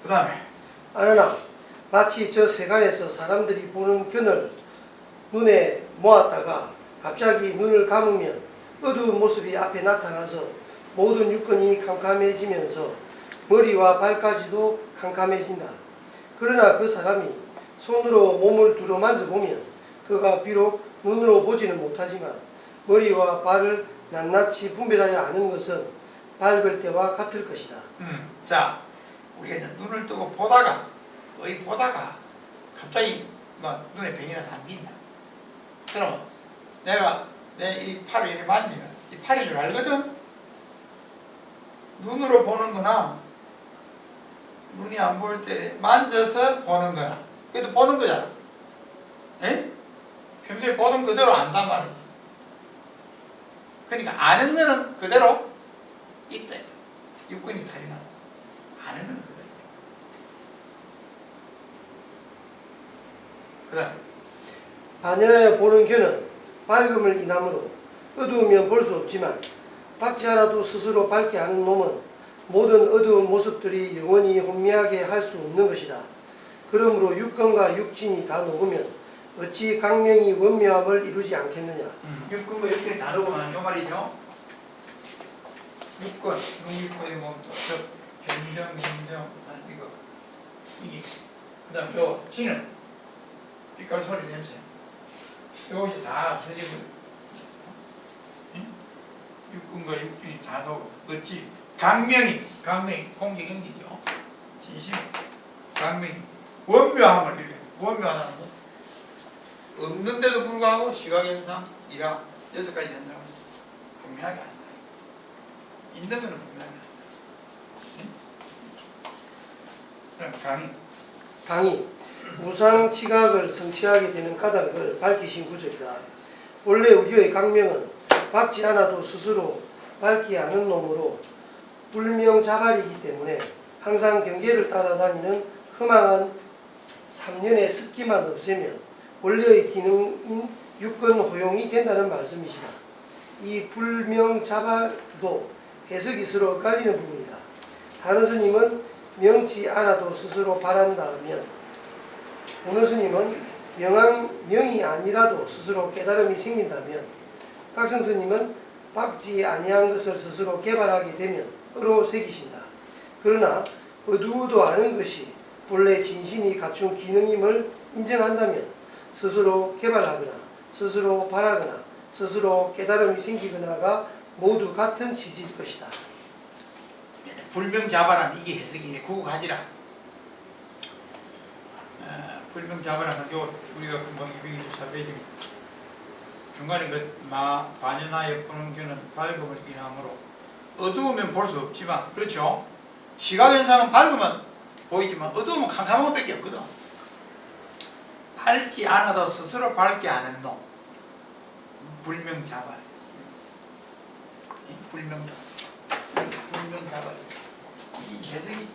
그 다음에 아느나 마치 저 세간에서 사람들이 보는 견을 눈에 모았다가 갑자기 눈을 감으면 어두운 모습이 앞에 나타나서 모든 육근이 캄캄해지면서 머리와 발까지도 캄캄해진다. 그러나 그 사람이 손으로 몸을 두루만져보면 그가 비록 눈으로 보지는 못하지만 머리와 발을 낱낱이 분별하여 아는 것은 밝을 때와 같을 것이다. 자, 우리가 이제 눈을 뜨고 보다가 거의 보다가 갑자기 뭐 눈에 병이 나서 안 빈다. 그러면 내가 내 이 팔을 이렇게 만지면 이 팔인 줄 알거든? 눈으로 보는 거나 눈이 안 보일 때 만져서 보는 거나 그래도 보는 거잖아. 에? 평소에 보던 그대로 안단 말이지. 그러니까 아는 거는 그대로 있다. 육군이 탈이 나고 아는 거는 그대로. 그 다음에 반연하여 보는 견은 밝음을 인함으로 어두우면 볼 수 없지만 밝지 않아도 스스로 밝게 하는 놈은 모든 어두운 모습들이 영원히 혼미하게 할 수 없는 것이다. 그러므로 육근과 육진이 다 녹으면 어찌 강명이 원묘함을 이루지 않겠느냐. 육근과 육근이 다 녹으면 요 말이죠. 육근, 육근의 몸도 견정, 이거 이게 그 다음 요 진은 빛깔 소리 냄새 이것이 다 선생님 육근과 육진이 다 녹고 어찌 강명이 공경연기죠. 진심 강명이 원묘함을 이렇게 원묘하다는 것 없는데도 불구하고 시각현상, 이하 6가지 현상을 분명하게 한다. 있는 거는 분명하게 한다. 강이 무상치각을 성취하게 되는 까닭을 밝히신 구절이다. 원래 우리의 강명은 밝지 않아도 스스로 밝기 않은 놈으로 불명자발이기 때문에 항상 경계를 따라다니는 허망한 3년의 습기만 없애면 원래의 기능인 육근 허용이 된다는 말씀이시다. 이 불명자발도 해석이 서로 엇갈리는 부분이다. 다른 스님은 명치 않아도 스스로 바란다면 어느 스님은 명이 아니라도 스스로 깨달음이 생긴다면 각성 스님은 밝지 아니한 것을 스스로 개발하게 되면 으로 새기신다. 그러나 어두워도 아는 것이 본래 진심이 갖춘 기능임을 인정한다면 스스로 개발하거나 스스로 바라거나 스스로 깨달음이 생기거나가 모두 같은 취지일 것이다. 불명자발한 이게 해석이네. 구국하지라. 불명자발한 요 우리가 금방 224페이지 중간에 그 반연하여 보는 견은 밝음을 인함으로 어두우면 볼 수 없지만 그렇죠. 시각현상은 밝으면 보이지만 어두우면 캄캄한 것밖에 없거든. 밝지 않아도 스스로 밝게 하는 놈 불명자발. 불명자발 이 해석이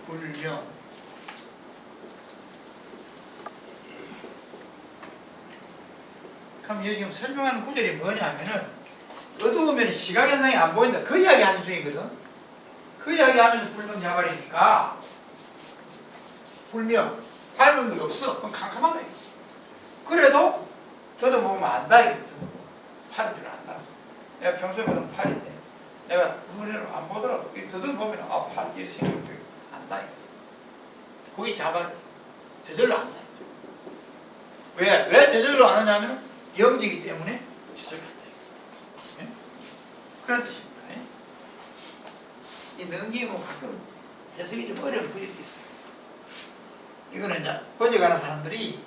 불명 그럼 여기 지금 설명하는 구절이 뭐냐면은 어두우면 시각현상이 안 보인다. 그 이야기 하는 중이거든. 그 이야기 하면서 불명자발이니까 불명 밝은 게 없어. 그럼 캄캄한 거야. 그래도 더듬보면 안다 이거든. 팔인 줄 안다. 내가 평소에 보던 팔인데 내가 눈으로 안 보더라도 더듬보면 팔이 이렇게 생겼고 안다 이거든. 그게 자발이야. 저절로 안다. 왜 저절로 안 하냐면 영지이기 때문에 저절로 한다. 예? 그런 뜻입니다. 예? 이 넘기고 가끔 해석이 좀 어려운 구절이 있어요. 이거는 이제 번역하는 사람들이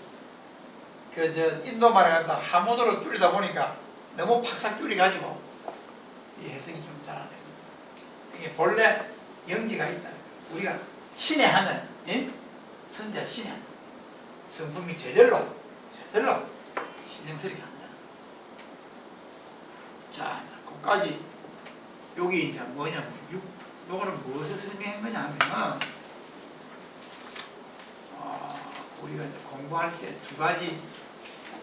인도말에 갖다 하모드로 줄이다 보니까 너무 팍삭 줄여가지고 이 해석이 좀 잘 안 됩니다. 이게 본래 영지가 있다. 우리가 신의 하늘, 예? 선자 신의 하늘, 성품이 저절로 신령스럽게 한다. 자, 거기까지 여기 이제 뭐냐면 요거는 무엇을 설명한 거냐 하면은 우리가 이제 공부할 때 두 가지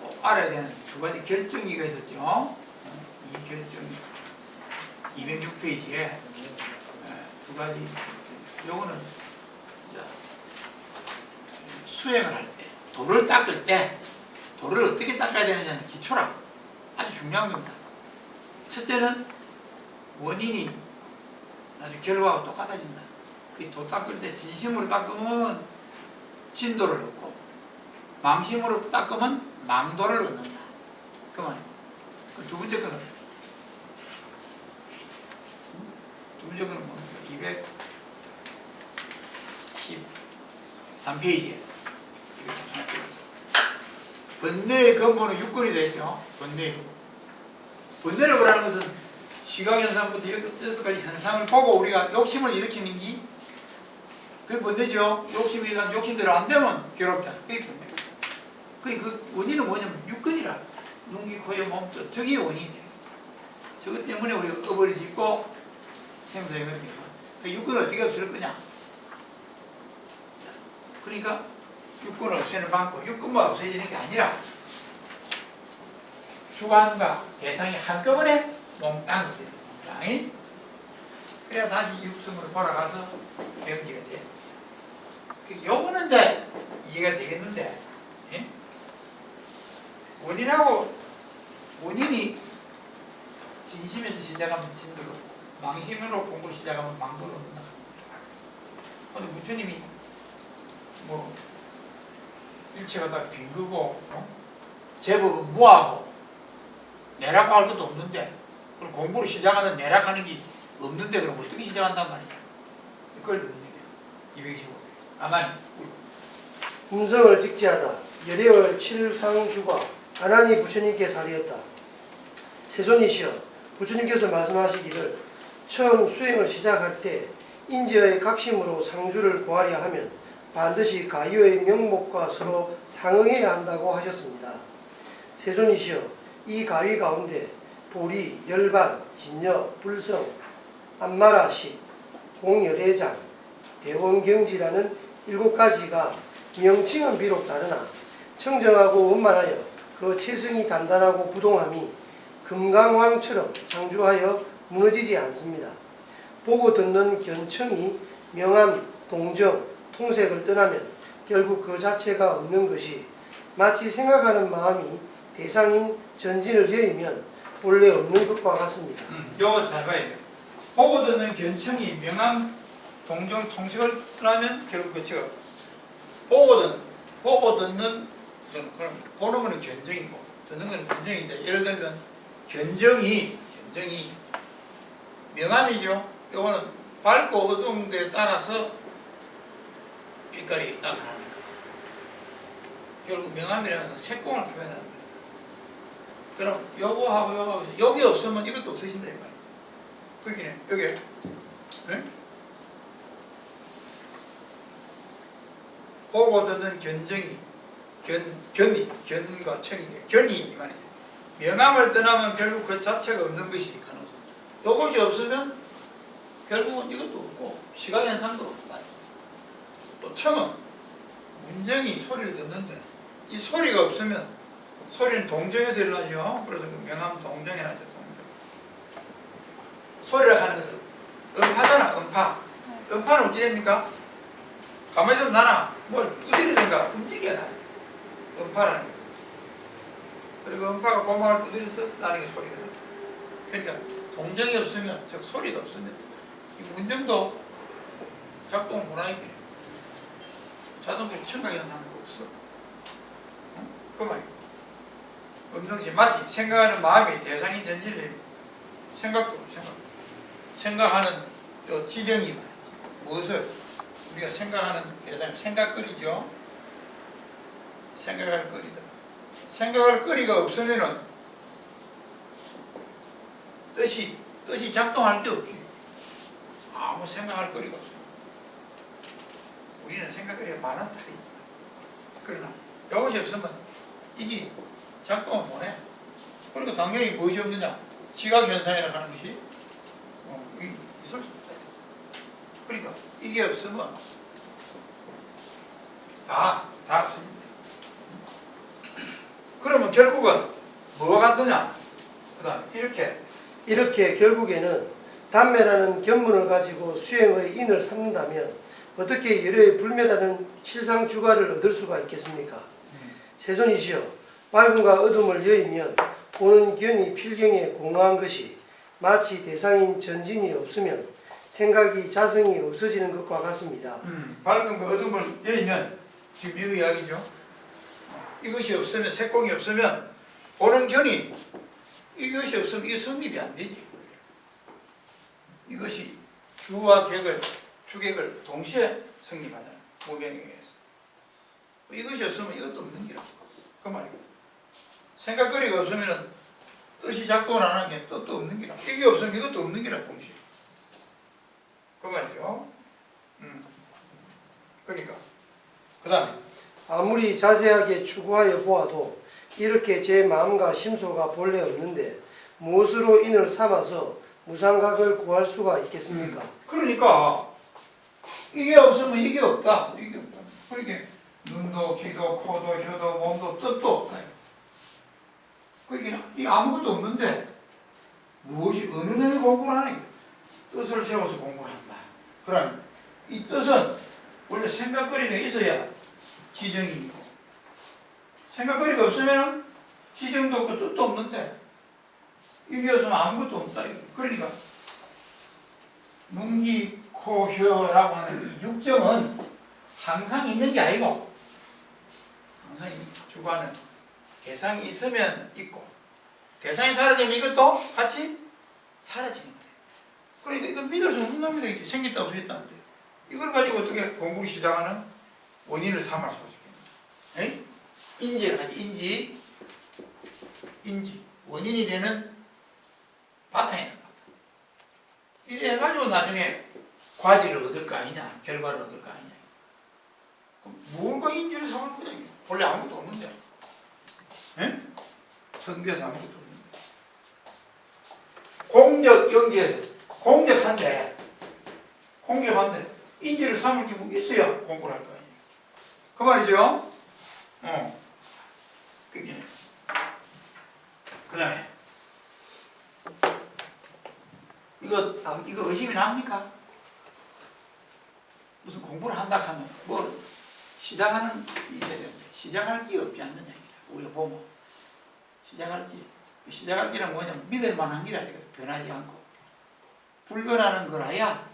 꼭 알아야 되는 두 가지 결정이가 있었죠. 이 결정이 206페이지에 두 가지. 요거는 이제 수행을 할 때, 돌을 닦을 때, 돌을 어떻게 닦아야 되느냐는 기초라. 아주 중요한 겁니다. 첫째는 원인이 나중에 결과가 똑같아진다. 그 돌 닦을 때 진심으로 닦으면 진도를 얻고, 망심으로 닦으면 망도를 얻는다. 그 말이에요. 두 번째 거는, 뭐, 213페이지에. 번뇌의 근본은 육근이 되죠. 번뇌의 근본. 번뇌라고 하는 것은 시각현상부터 여기까지 현상을 보고 우리가 욕심을 일으키는 게 그게 번뇌죠. 욕심이 일어나면 욕심대로 안 되면 괴롭다. 그게 번뇌. 그 원인은 뭐냐면 육근이라. 눈, 귀, 코, 의 몸, 저게 원인이에요. 저것 때문에 우리가 업을 짓고 생사형을 짓고. 육근을 어떻게 없앨 거냐? 그러니까 육근을 없애는 방법, 육근만 없애지는 게 아니라 주관과 대상이 한꺼번에 몽땅 없애요. 몽땅이. 그래야 다시 육성으로 돌아가서 병기가 돼요. 요거는 이제 이해가 되겠는데, 예? 원인이 진심에서 시작하면 진도로, 망심으로 공부를 시작하면 망도로 온다. 오늘 부처님이 뭐 일체가 다 빈거고, 제법은 무하고 내라고 할 것도 없는데, 그럼 공부를 시작하는 내락하는 게 없는데 그럼 어떻게 시작한단 말이야? 그걸 묻는 얘기야. 225. 아마니. 음성을 직지하다. 열애월 7상주가 아나니 부처님께 사리었다. 세존이시여, 부처님께서 말씀하시기를 처음 수행을 시작할 때 인지의 각심으로 상주를 구하려 하면 반드시 가유의 명목과 서로 상응해야 한다고 하셨습니다. 세존이시여, 이 가위 가운데 보리, 열반, 진여, 불성, 안마라식, 공열애장, 대원경지라는 7가지가 명칭은 비록 다르나 청정하고 원만하여 그 체성이 단단하고 부동함이 금강왕처럼 상주하여 무너지지 않습니다. 보고 듣는 견청이 명암, 동정, 통색을 떠나면 결국 그 자체가 없는 것이 마치 생각하는 마음이 대상인 전진을 여의면 본래 없는 것과 같습니다. 요거 잘 봐야 돼요. 보고 듣는 견청이 명암, 동정, 통색을 떠나면 결국 그치가 보고 듣는 그럼 보는 거는 견정이고 듣는 거는 견정인데, 예를 들면 견정이 명암이죠. 요거는 밝고 어두운 데에 따라서 빛깔이 나타나는 거예요. 결국 명암이라는 것은 색공을 표현하는 거예요. 그럼 요거하고 여기 없으면 이것도 없어진다 이 말이에요. 거기는 여기 네? 보고 듣는 견정이 견과 청인데 견이 이 말이에요. 명암을 떠나면 결국 그 자체가 없는 것이 가능성. 요것이 없으면 결국은 이것도 없고 시각현상도 없다. 또 청은 문정이 소리를 듣는데 이 소리가 없으면 소리는 동정에서 일어나죠. 그래서 그 명암 동정이 나죠. 동정. 소리라 하는 것은 음파잖아. 음파는 어떻게 됩니까? 가만히 있으면 나나 뭘 두드리든가 움직여야 나요. 음파라는 거. 그리고 음파가 고망을 두드려서 나는 게 소리거든. 그러니까 동정이 없으면, 즉 소리가 없으면 이 문정도 작동을 못하게 돼요. 자동적으로 청각현상도 없어. 그 말이에요. 없는 것이 마치 생각하는 마음이 대상인 전진을 생각도 생각하는 요 지정이 말이지. 무엇을 우리가 생각하는 대상, 생각거리죠. 생각할 거리다. 생각할 거리가 없으면은 뜻이 작동할 데 없지. 아무 생각할 거리가 없어. 우리는 생각거리가 많은 스타일이지. 그러나 이것이 없으면 이게 작동을 못해. 그러니까 당연히 무엇이 없느냐? 지각현상이라고 하는 것이 있을 수 없다. 그러니까 이게 없으면 다 없어진다. 그러면 결국은 뭐가 같느냐? 그다음 이렇게 결국에는 담매라는 견문을 가지고 수행의 인을 삼는다면 어떻게 열애의 불매라는 실상주가를 얻을 수가 있겠습니까? 세존이시여, 밝음과 어둠을 여의면 보는 견이 필경에 공허한 것이 마치 대상인 전진이 없으면 생각이 자성이 없어지는 것과 같습니다. 밝음과 어둠을 여의면 지금 이 이야기죠. 이것이 없으면, 색공이 없으면 보는 견이, 이것이 없으면 이게 성립이 안 되지. 이것이 주와 객을, 주객을 동시에 성립하잖아. 무명에 의해서. 이것이 없으면 이것도 없는 기라. 그 말이고. 생각거리가 없으면 뜻이 작동을 안 하는 게 뜻도 없는 기라. 이게 없으면 이것도 없는 기라, 동시에. 그 말이죠. 그러니까. 그 다음에. 아무리 자세하게 추구하여 보아도 이렇게 제 마음과 심소가 본래 없는데 무엇으로 인을 삼아서 무상각을 구할 수가 있겠습니까? 그러니까 이게 없으면 이게 없다. 이게 없다. 그러니까 눈도, 귀도, 코도, 혀도, 몸도, 뜻도 없다. 그러니까 이 아무것도 없는데 무엇이 어느 놈이 공부를 하는 거야? 뜻을 세워서 공부를 한다. 그러면 이 뜻은 원래 생각거리가 있어야 지정이 있고, 생각거리가 없으면 지정도 없고 뜻도 없는데 이게 없으면 아무것도 없다. 그러니까 눈, 귀, 코, 혀라고 하는 이 육정은 항상 있는 게 아니고 항상 주관은 대상이 있으면 있고 대상이 사라지면 이것도 같이 사라지는 거예요. 그러니까 이건 믿을 수 없는 놈이다. 이게 생겼다 없었다는데 이걸 가지고 어떻게 공부를 시작하는 원인을 삼을 수 있겠냐. 인지를 하지. 인지 원인이 되는 바탕이 나다. 이래 해가지고 나중에 과지를 얻을 거 아니냐, 결과를 얻을 거 아니냐. 그럼 무언가 인지를 삼을 거냐. 본래 아무것도 없는데. 성비에서 아무것도 없는데. 공적 연기에서 공격한데 인지를 삼을 게 뭐 있어야 공부를 할 거 아니에요. 그 말이죠. 그게. 그 다음에 이거 의심이 납니까? 무슨 공부를 한다 하면 뭐 시작하는 게 있어야 되는데 시작할 게 없지 않느냐. 우리가 보면 시작할 기는 뭐냐면 믿을 만한 기라. 변하지 않고 불변하는 거라야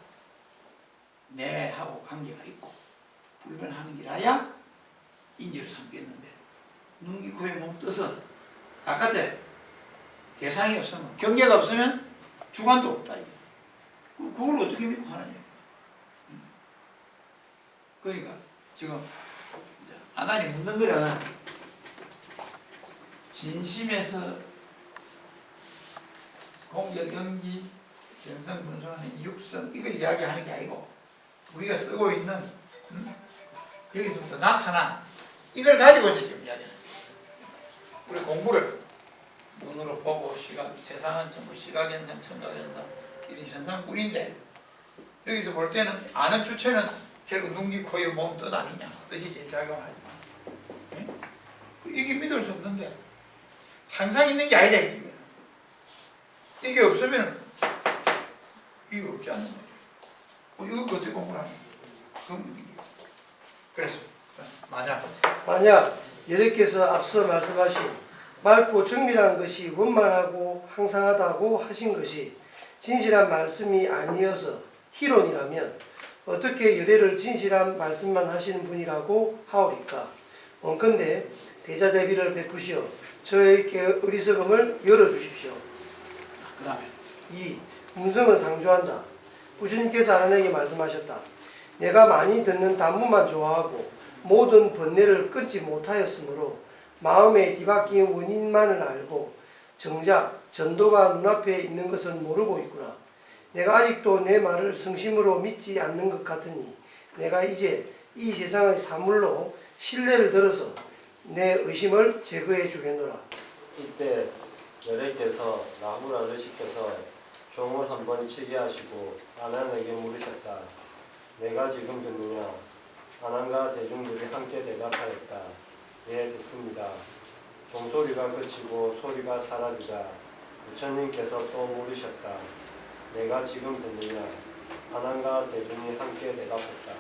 내하고 관계가 있고 불변하는 기라야 인지를 삼겠는데 눈, 귀, 코의 몸 뜻은 바깥에 대상이 없으면 경계가 없으면 주관도 없다. 그걸 어떻게 믿고 하느냐. 그러니까 지금 아간이 묻는 거는 진심에서 공적, 연기, 견성, 분성하는 육성 이걸 이야기하는 게 아니고 우리가 쓰고 있는 여기서부터 나타난 이걸 가지고 이제 지금 이야기하는 거예요. 우리 공부를 눈으로 보고 세상은 전부 시각현상, 청각현상 이런 현상뿐인데 여기서 볼 때는 아는 주체는 결국 눈, 귀, 코, 의 몸 뜻 아니냐. 뜻이 제일 작용하지만 이게 믿을 수 없는데 항상 있는 게 아니다. 이게 없으면 이게 없지 않는 거예요. 이거 어떻게 공부를 하는 거예요? 그건 문제예요. 그래서 만약 여러께서 앞서 말씀하신 맑고 정밀한 것이 원만하고 항상하다고 하신 것이 진실한 말씀이 아니어서 희론이라면 어떻게 열애를 진실한 말씀만 하시는 분이라고 하오리까? 원컨대 대자대비를 베푸시어 저에게 어리석음을 열어주십시오. 그 다음에 2. 문성은 상주한다. 부처님께서 아란에게 말씀하셨다. 내가 많이 듣는 단문만 좋아하고 모든 번뇌를 끊지 못하였으므로 마음에 뒤바뀐 원인만을 알고 정작 전도가 눈앞에 있는 것은 모르고 있구나. 내가 아직도 내 말을 성심으로 믿지 않는 것 같으니 내가 이제 이 세상의 사물로 신뢰를 들어서 내 의심을 제거해 주겠노라. 이때 여래께서 나무라를 시켜서 종을 한번 치게 하시고 아난에게 물으셨다. 내가 지금 듣느냐? 아난과 대중들이 함께 대답하였다. 예, 듣습니다. 종소리가 그치고 소리가 사라지자 부처님께서 또 물으셨다. 내가 지금 듣느냐 하나님과 대중이 함께 대답했다.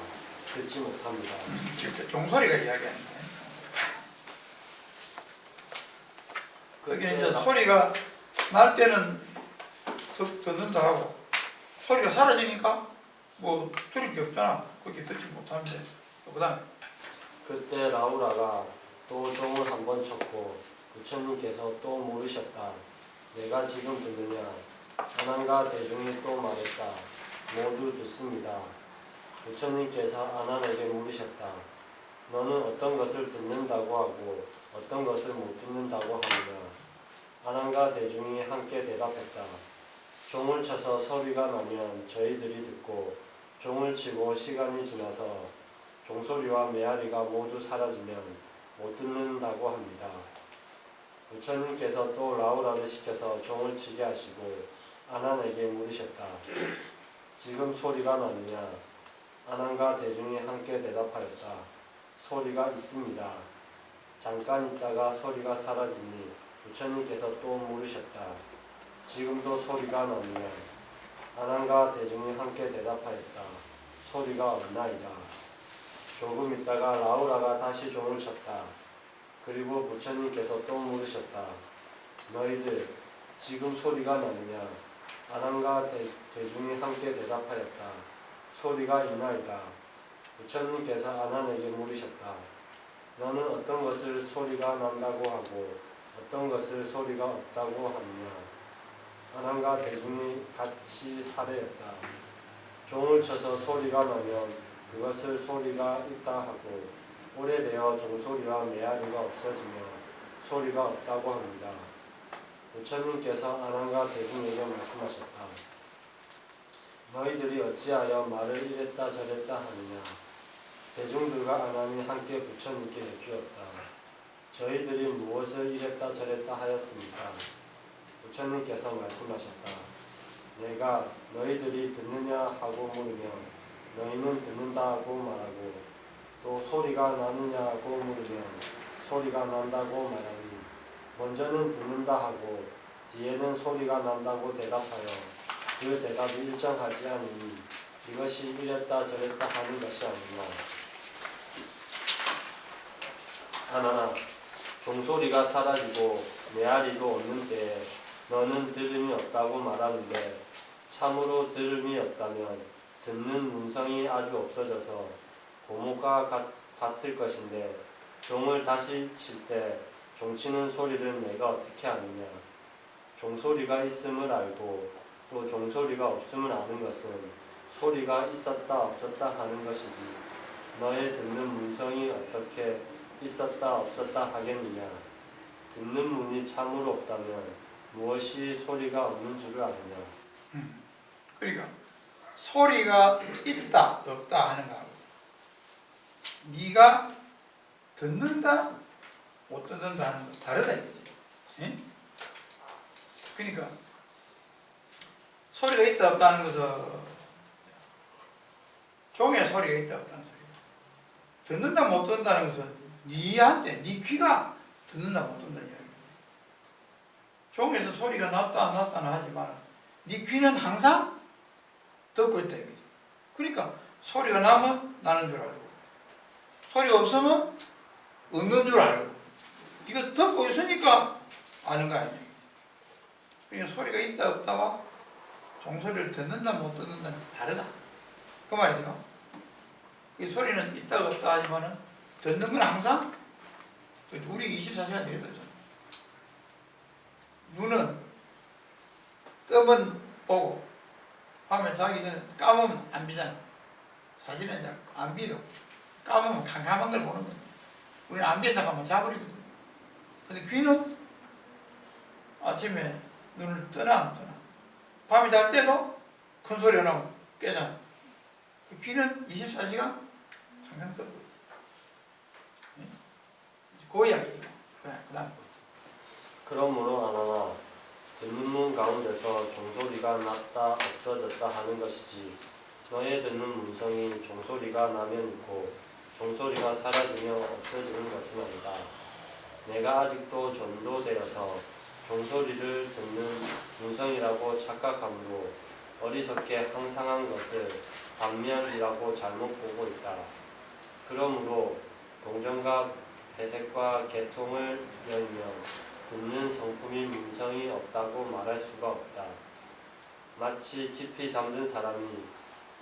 듣지 못합니다. 종소리가 이야기하는 거예요. 그게 이제 그때 소리가 날 때는 듣는다 하고 소리가 사라지니까 뭐 들을 게 없잖아. 그렇게 듣지 못하는데 그 다음에 그때 라우라가 또 종을 한 번 쳤고 부처님께서 또 물으셨다. 내가 지금 듣느냐? 아난과 대중이 또 말했다. 모두 듣습니다. 부처님께서 아난에게 물으셨다. 너는 어떤 것을 듣는다고 하고 어떤 것을 못 듣는다고 하느냐? 아난과 대중이 함께 대답했다. 종을 쳐서 소리가 나면 저희들이 듣고 종을 치고 시간이 지나서 종소리와 메아리가 모두 사라지면 못 듣는다고 합니다. 부처님께서 또 라우라를 시켜서 종을 치게 하시고 아난에게 물으셨다. 지금 소리가 나느냐? 아난과 대중이 함께 대답하였다. 소리가 있습니다. 잠깐 있다가 소리가 사라지니 부처님께서 또 물으셨다. 지금도 소리가 나느냐? 아난과 대중이 함께 대답하였다. 소리가 없나이다. 조금 있다가 라우라가 다시 종을 쳤다. 그리고 부처님께서 또 물으셨다. 너희들 지금 소리가 나느냐? 아난과 대중이 함께 대답하였다. 소리가 있나이다. 부처님께서 아난에게 물으셨다. 너는 어떤 것을 소리가 난다고 하고 어떤 것을 소리가 없다고 하느냐? 아난과 대중이 같이 사례였다. 종을 쳐서 소리가 나면 그것을 소리가 있다 하고 오래되어 종소리와 메아리가 없어지며 소리가 없다고 합니다. 부처님께서 아난과 대중에게 말씀하셨다. 너희들이 어찌하여 말을 이랬다 저랬다 하느냐? 대중들과 아난이 함께 부처님께 여쭈었다. 저희들이 무엇을 이랬다 저랬다 하였습니까? 부처님께서 말씀하셨다. 내가 너희들이 듣느냐 하고 물으면 너희는 듣는다 하고 말하고 또 소리가 나느냐고 물으면 소리가 난다고 말하니 먼저는 듣는다 하고 뒤에는 소리가 난다고 대답하여 그 대답이 일정하지 않으니 이것이 이랬다 저랬다 하는 것이 아니라 하나 종소리가 사라지고 메아리도 없는 때에 너는 들음이 없다고 말하는데 참으로 들음이 없다면 듣는 문성이 아주 없어져서 고목과 같을 것인데 종을 다시 칠 때 종치는 소리를 내가 어떻게 아느냐? 종소리가 있음을 알고 또 종소리가 없음을 아는 것은 소리가 있었다 없었다 하는 것이지 너의 듣는 문성이 어떻게 있었다 없었다 하겠느냐? 듣는 문이 참으로 없다면 무엇이 소리가 없는 줄을 아느냐? 그러니까 소리가 있다 없다 하는 거하고 네가 듣는다 못 듣는다 하는 거 다르다 이거지. 예? 그러니까 소리가 있다 없다 하는 것은 종의 소리가 있다 없다는 소리고 듣는다 못 듣는다는 것은 네한테 네 귀가 듣는다 못 듣는다는 이야기예요. 종에서 소리가 났다 안 났다는 하지만 네 귀는 항상 듣고 있다 이거지. 그러니까 소리가 나면 나는 줄 알고 소리가 없으면 없는 줄 알고 이거 듣고 있으니까 아는 거 아니야. 그러니까 소리가 있다 없다와 종소리를 듣는다 못 듣는다는 다르다 그 말이죠. 이 소리는 있다 없다 하지만은 듣는 건 항상 우리 24시간 내에 듣잖아. 눈은 뜨면 보고 밤에 자기 전에 감으면 안 비잖아. 사실은 이제 안 비도 감으면 캄캄한 걸 보는 거야. 우리는 안 비다 하면 자버리거든. 근데 귀는 아침에 눈을 뜨나 안 뜨나 밤에 잘 때도 큰 소리가 나면 깨잖아. 귀는 24시간 항상 듣고 있다. 그 이야기죠. 그래, 그 다음. 그러므로 아나나 듣는 문 가운데서 종소리가 났다 없어졌다 하는 것이지 너의 듣는 문성이 종소리가 나면 있고 종소리가 사라지며 없어지는 것은 아니다. 내가 아직도 전도되어서 종소리를 듣는 문성이라고 착각함으로 어리석게 항상한 것을 반면이라고 잘못 보고 있다. 그러므로 동정과 배색과 개통을 열며 듣는 성품이 문성이 없다고 말할 수가 없다. 마치 깊이 잠든 사람이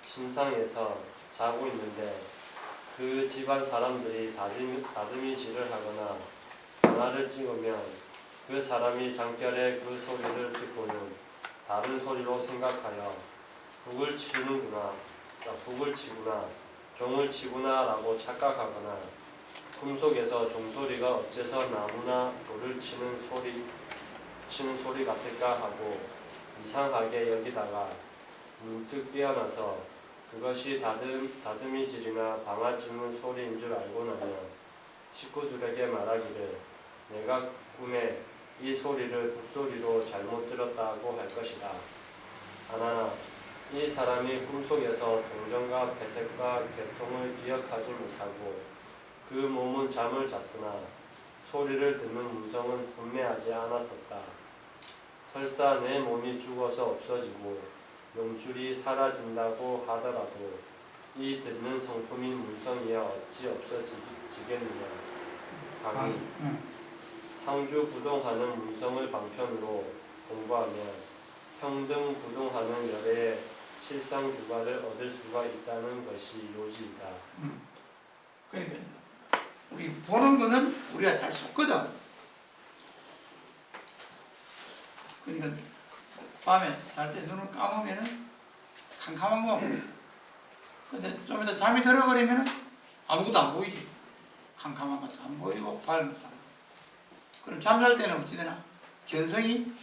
침상에서 자고 있는데 그 집안 사람들이 다듬이질을 하거나 전화를 찍으면 그 사람이 잠결에 그 소리를 듣고는 다른 소리로 생각하여 북을 치구나 종을 치구나 라고 착각하거나 꿈속에서 종소리가 어째서 나무나 돌을 치는 소리 같을까 하고 이상하게 여기다가 문득 깨어나서 그것이 다듬이질이나 방아 찧는 소리인 줄 알고 나면 식구들에게 말하기를 내가 꿈에 이 소리를 북소리로 잘못 들었다고 할 것이다. 하나, 이 사람이 꿈속에서 동정과 배색과 개통을 기억하지 못하고 그 몸은 잠을 잤으나 소리를 듣는 문성은 분매하지 않았었다. 설사 내 몸이 죽어서 없어지고 명줄이 사라진다고 하더라도 이 듣는 성품인 문성이야 어찌 없어지겠느냐. 강의 상주부동하는 문성을 방편으로 공부하면 평등부동하는 열애의 칠상규가를 얻을 수가 있다는 것이 요지이다. 그러니까 우리 보는 거는 우리가 잘 속거든. 그러니까 밤에 잘 때 눈을 감으면은 캄캄한 거 보여. 근데 좀 이따 잠이 들어버리면은 아무것도 안 보이지. 캄캄한 것도 안 보이고 밝은 것도 안 보이고. 그럼 잠잘 때는 어찌 되나? 견성이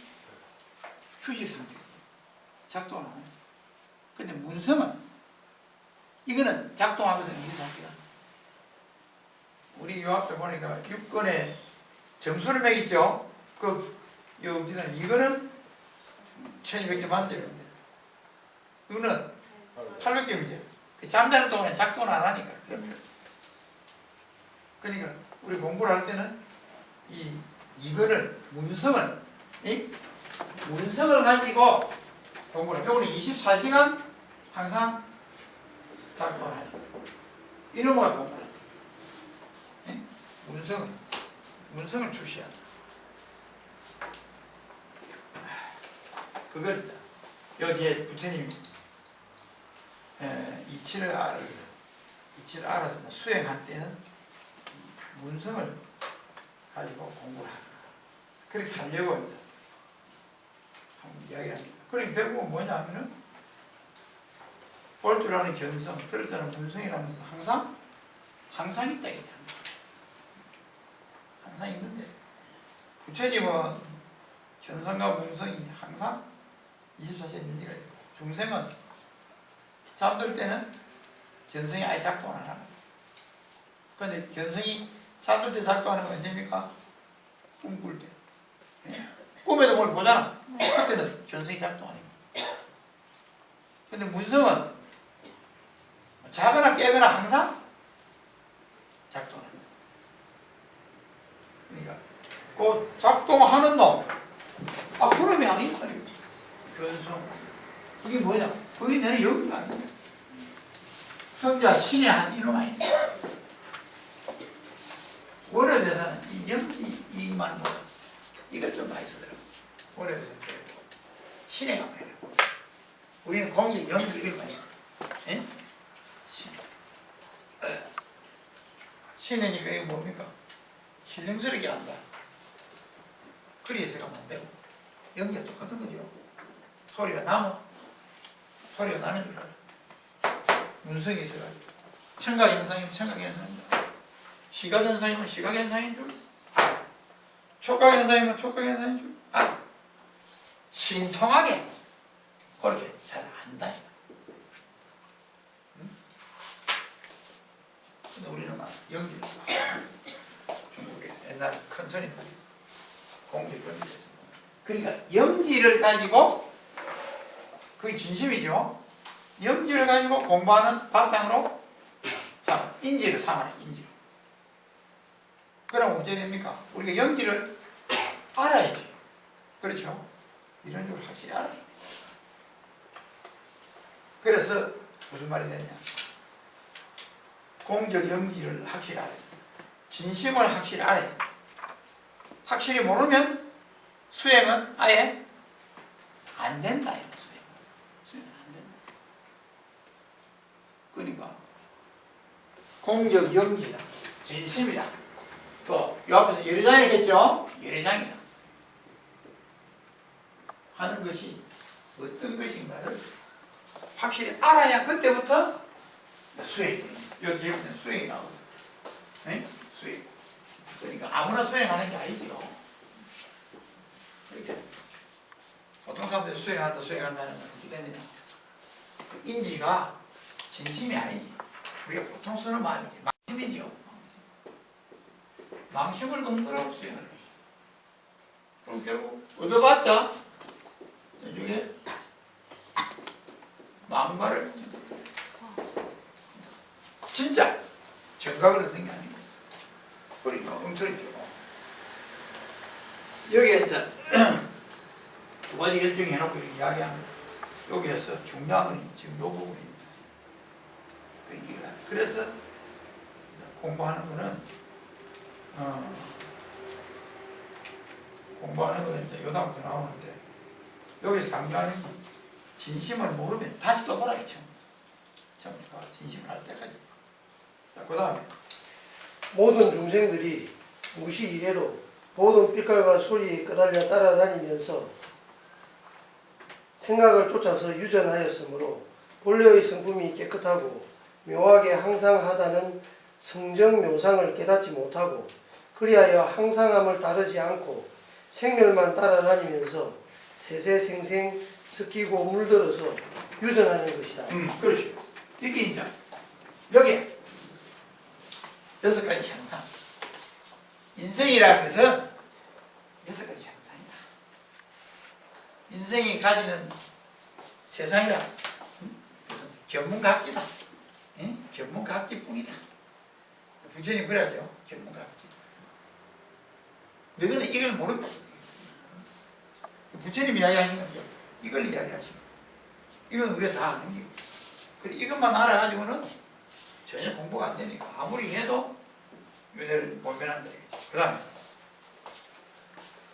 휴식 상태에서 작동 안 하네. 근데 문성은 이거는 작동하거든요. 이 자기가. 우리 요 앞에 보니까 6권에 점수를 매겼죠. 여기는 이거는 1200점 만점인데 눈은 800점이죠. 잠자는 동안에 작동을 안 하니까. 그러니까 우리 공부를 할 때는 이거를 문성을 문성을 가지고 공부를 요거는 24시간 항상 작동을 하니까 이놈과 공부를 하니까 문성을 주시한다. 그걸 여기에 부처님이 이치를 알아서 수행할 때는 문성을 가지고 공부를 하라. 그렇게 하려고 이제 한번 이야기를 합니다. 그러니까 결국은 뭐냐면은 볼 줄 아는 견성, 들을 줄 아는 문성이라는 것은 항상 있다 이게 항상 있는데 부처님은 견성과 문성이 항상 24시간 일리가 있고 중생은 잠들 때는 견성이 아예 작동 안 하는. 그런데 견성이 잠들 때 작동하는 건 언제입니까? 꿈꿀 때. 꿈에도 뭘 보잖아. 그때는 견성이 작동하는 거야. 근데 문성은 자거나 깨거나 항상 작동하는 거야. 그러니까 그 작동하는 놈, 그놈이 아니야. 견성. 그게 뭐냐? 그게 내는 여기가 아니야. 성자 신의 한 이놈 아니야. 원어대사는 이 영지 이만 보자. 이걸 좀 많이 쓰더라고. 원어대사 신의 가면 해라. 우리는 공기 영지 이걸 많이 써. 신의니까 이게 뭡니까? 신령스럽게 한다. 그리해서 가면 안 되고. 영지가 똑같은 거죠. 소리가 나는 줄 알아. 문성이 있어가지고. 청각현상이면 청각현상입니다. 시각현상이면 시각현상인 줄. 촉각현상이면 촉각현상인 줄. 신통하게 그렇게 잘 안다. 응? 근데 우리는 막 연기를 중국에 옛날에 큰 스님들이 공대 연기했어. 그러니까 영지를 가지고 그게 진심이죠. 영지를 가지고 공부하는 바탕으로 자 인지를 삼아요. 인지를. 그럼 어떻게 됩니까? 우리가 영지를 알아야지. 그렇죠? 이런 걸 확실히 알아야 돼. 그래서 무슨 말이 되냐. 공적 연기를 확실히 알아야 돼. 진심을 확실히 알아야 돼. 확실히 모르면 수행은 아예 안 된다. 수행은 안 된다. 그러니까 공적 연기라, 진심이라, 또 이 앞에서 열애장이겠죠? 열애장이라 하는 것이 어떤 것인가를 확실히 알아야 그때부터 수행이 돼요. 여기 예부터 수행이 나오거든요. 네? 수행. 그러니까 아무나 수행하는 게 아니죠. 이렇게 보통 사람들이 수행한다는 건 어떻게 되느냐. 그 인지가 진심이 아니지. 우리가 보통 쓰는 마음이지. 망심이지요. 망심을 근거로 수행을 해요. 그럼 결국 얻어봤자 나중에 망발을 진짜 정각을 얻는 게 아니고 그러니까 엉터리죠. 여기에 이제 두 가지 결정해놓고 이렇게 이야기하는 여기에서 중요한 건 지금 이 부분입니다. 그래서 공부하는 거는 이제 요다음부터 나오는데 여기서 강조하는 게 진심을 모르면 다시 또 보라 했죠. 처음부터 진심을 알 때까지. 자, 그 다음에 모든 중생들이 무시 이래로 모든 빛깔과 소리에 끄달려 따라다니면서 생각을 쫓아서 유전하였으므로 본래의 성품이 깨끗하고 묘하게 항상하다는 성정묘상을 깨닫지 못하고 그리하여 항상함을 따르지 않고 생멸만 따라다니면서 세세생생 섞이고 물들어서 유전하는 것이다. 그렇죠. 이게 이제 여기 6가지 현상. 인생이라는 것은 6가지 현상이다. 인생이 가지는 세상이라 그래서 견문각지다. 견문각지뿐이다. 부처님 그래야죠. 견문각지. 너희는 이걸 모른다. 부처님 이야기하시는 거죠. 이걸 이야기하시는 거예요. 이건 우리가 다 아는 거고. 그래 이것만 알아가지고는 전혀 공부가 안 되니까 아무리 해도 윤회를 못 면한다. 그 다음에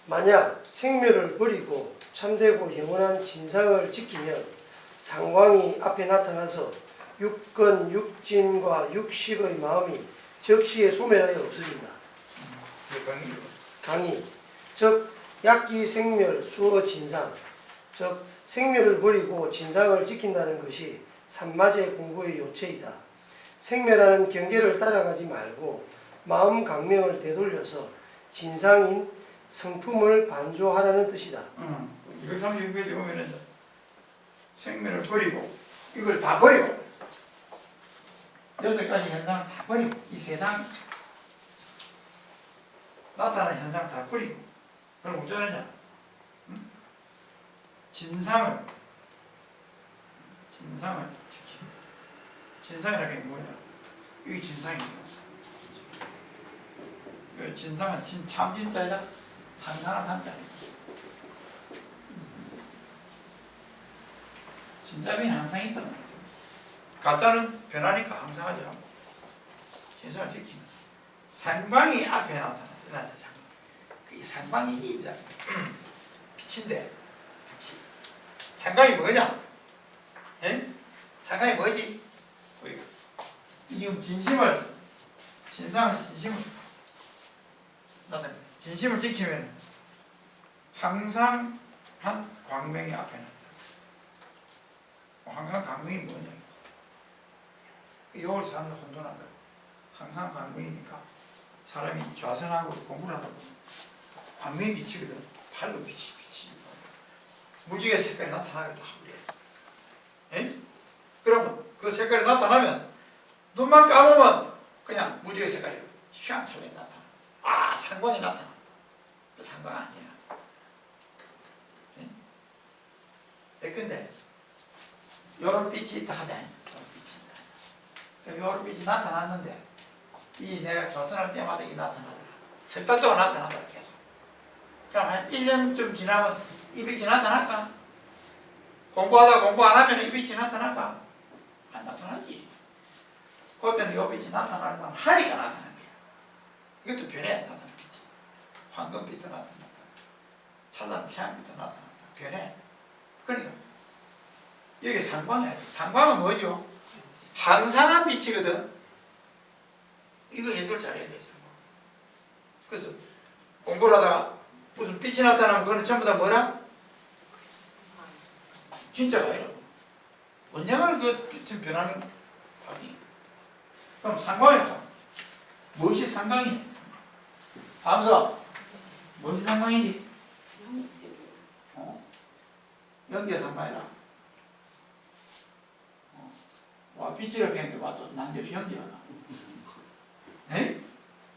만약 생멸을 버리고 참되고 영원한 진상을 지키면 상광이 앞에 나타나서 육건, 육진과 육식의 마음이 적시에 소멸하여 없어진다. 강의, 즉 약기 생멸 수어 진상, 즉 생멸을 버리고 진상을 지킨다는 것이 삼마제 공부의 요체이다. 생멸하는 경계를 따라가지 말고 마음 강명을 되돌려서 진상인 성품을 반조하라는 뜻이다. 236페이지 보면은 생명을 버리고 이걸 다 버리고 6가지 현상을 다 버리고 이 세상 나타나는 현상 다 버리고 그럼 어쩌느냐? 진상을 지키고 진상이라는 게 뭐냐? 이게 진상이에요. 진상은 참진자이다. 항상한 한자입니다. 진짜면 항상 있단 말이죠. 가짜는 변하니까 항상 하지 않고 진상을 지키는 상방이 앞에 나타났어요. 이 상방이 이제 빛인데 빛이 상방이 뭐냐? 예? 상방이 뭐지? 우리가 지금 진상을 진심을 나타냅니다. 진심을 지키면 항상 한 광명이 앞에 나타납니다. 항상 광명이 뭐냐? 요걸 사람들 혼돈하다. 항상 광명이니까 사람이 좌선하고 공부를 하다 보면 광명이 비치거든. 팔도 빛이. 무지개 색깔이 나타나기도 하고 그래. 그러면 그 색깔이 나타나면 눈만 감으면 그냥 무지개 색깔이 휘황찬란히 나타나. 아, 상관이 나타난다. 그 상관 아니야. 근데 요런 빛이 있다 하자. 요런 빛이 나타났는데 이 내가 조선할 때마다 이 나타나더라. 석 달 동안 나타나더라 계속. 그럼 한 1년쯤 지나면 이 빛이 나타날까? 공부하다 공부 안 하면 이 빛이 나타날까? 안 나타나지. 그때는 요 빛이 나타나면 하니까 나타나는 거야. 이것도 변해 나타나는 빛이. 황금빛도 나타났다. 찬란 태양빛도 나타났다. 변해. 그러니까 여기 상광이야. 상광은 뭐죠? 항상한 빛이거든. 이거 해설 잘해야 돼. 그래서 공부를 하다가 무슨 빛이 나타나면 그거는 전부 다 뭐라? 진짜가 아니라고. 언젠가 그 빛은 변하는 거지. 그럼 상광이야. 무엇이 상광이냐? 다음서 무엇이 상광이지? 연기가 상광이라. 와, 빛이라고 했는데 와, 또 난데없이 연기가 나. 에?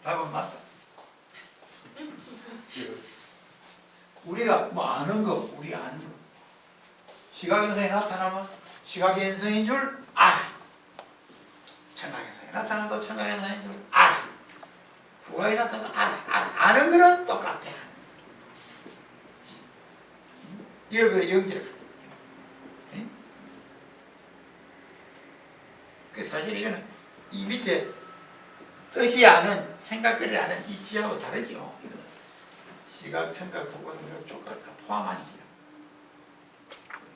답은 맞다. 우리가 뭐 아는 거, 우리가 아는 거. 시각현상이 나타나면 시각현상인 줄 알아. 청각현상이 나타나도 청각현상인 줄 알아. 후각이 나타나도 알아. 아는 거는 똑같아. 이걸 그래 연기를 하거든요. 그 사실 이거는 이 밑에 뜻이 아는, 생각거리를 아는 이 지하고 다르죠. 이거는 시각, 청각, 후각, 미각, 촉각을 다 포함한 지야.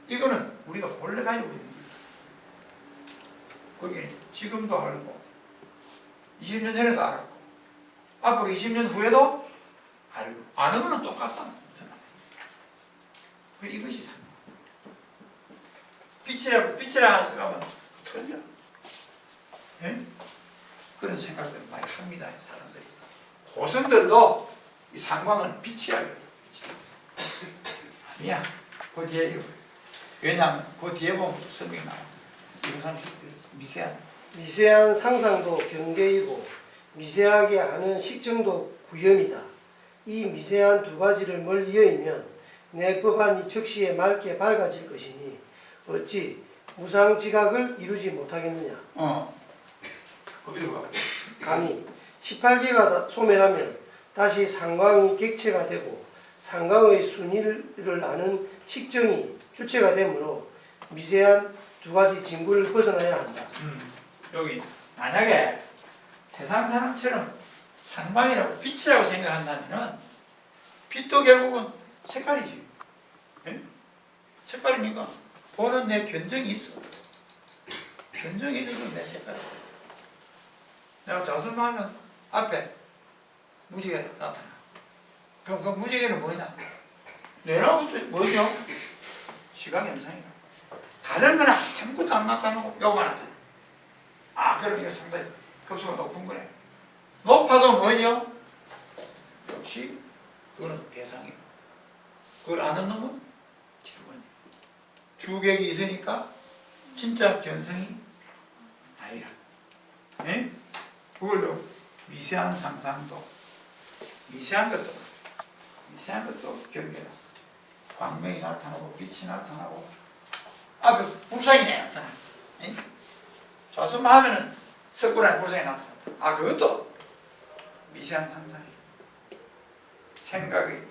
이거는 우리가 본래 가지고 있는 거예요. 거기 지금도 알고 20년 전에도 알았고 앞으로 20년 후에도 알고 아는 거는 똑같다. 이것이 상관. 빛이라고 생각하면 틀려. 예? 그런 생각들을 많이 합니다. 사람들이. 고성들도 이 상광은 빛이라고 해요. 아니야. 그 뒤에 이거. 왜냐하면 그 뒤에 보면 설명이 나와요. 이것은 미세한 상상도 경계이고 미세하게 아는 식정도 구염이다. 이 미세한 두 가지를 멀리 여의면 내 법안이 적시에 맑게 밝아질 것이니 어찌 무상지각을 이루지 못하겠느냐. 그 읽어봐. 감히 18개가 소멸하면 다시 상광이 객체가 되고 상광의 순위를 아는 식정이 주체가 되므로 미세한 두 가지 징구를 벗어나야 한다. 여기 만약에 세상 사람처럼 상광이라고 빛이라고 생각한다면 빛도 결국은 색깔이지. 예? 색깔이니까 보는 내 견정이 있어. 견정이 있으면 내 색깔이야. 내가 자수하면 앞에 무지개가 나타나. 그럼 그 무지개는 뭐냐? 내라고 뭐죠? 시각현상이야. 다른 건 아무것도 안 나타나고 요거만 나타나. 그럼 이거 상당히 급수가 높은 거네. 높아도 뭐죠? 역시 그거는 배상이고 그걸 아는 놈은 주관이. 주객이 있으니까 진짜 견성이 아니라. 예? 그걸로 미세한 상상도 미세한 것도 경계라. 광명이 나타나고 빛이 나타나고 그 불상이 나타나. 예? 좌선만 하면은 석굴안에 불상이 나타난다. 그것도 미세한 상상이에요. 생각이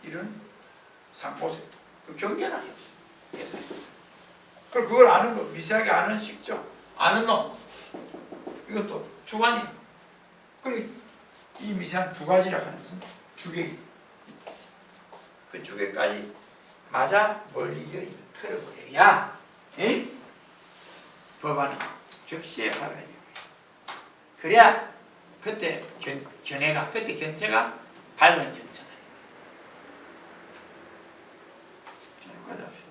이런 상고세 그 경계라. 그럼 그걸 아는 거 미세하게 아는 식정 아는 놈 이것도 주관이에요. 그리고 이 미세한 두 가지라 하는 것은 주객이 그 주객까지 맞아 멀리 틀어버려야 법안은 적시에 받아야 돼요. 그래야 그때 견해가 그때 견체가 밝은 견체다. 자, 여기까지 합시다.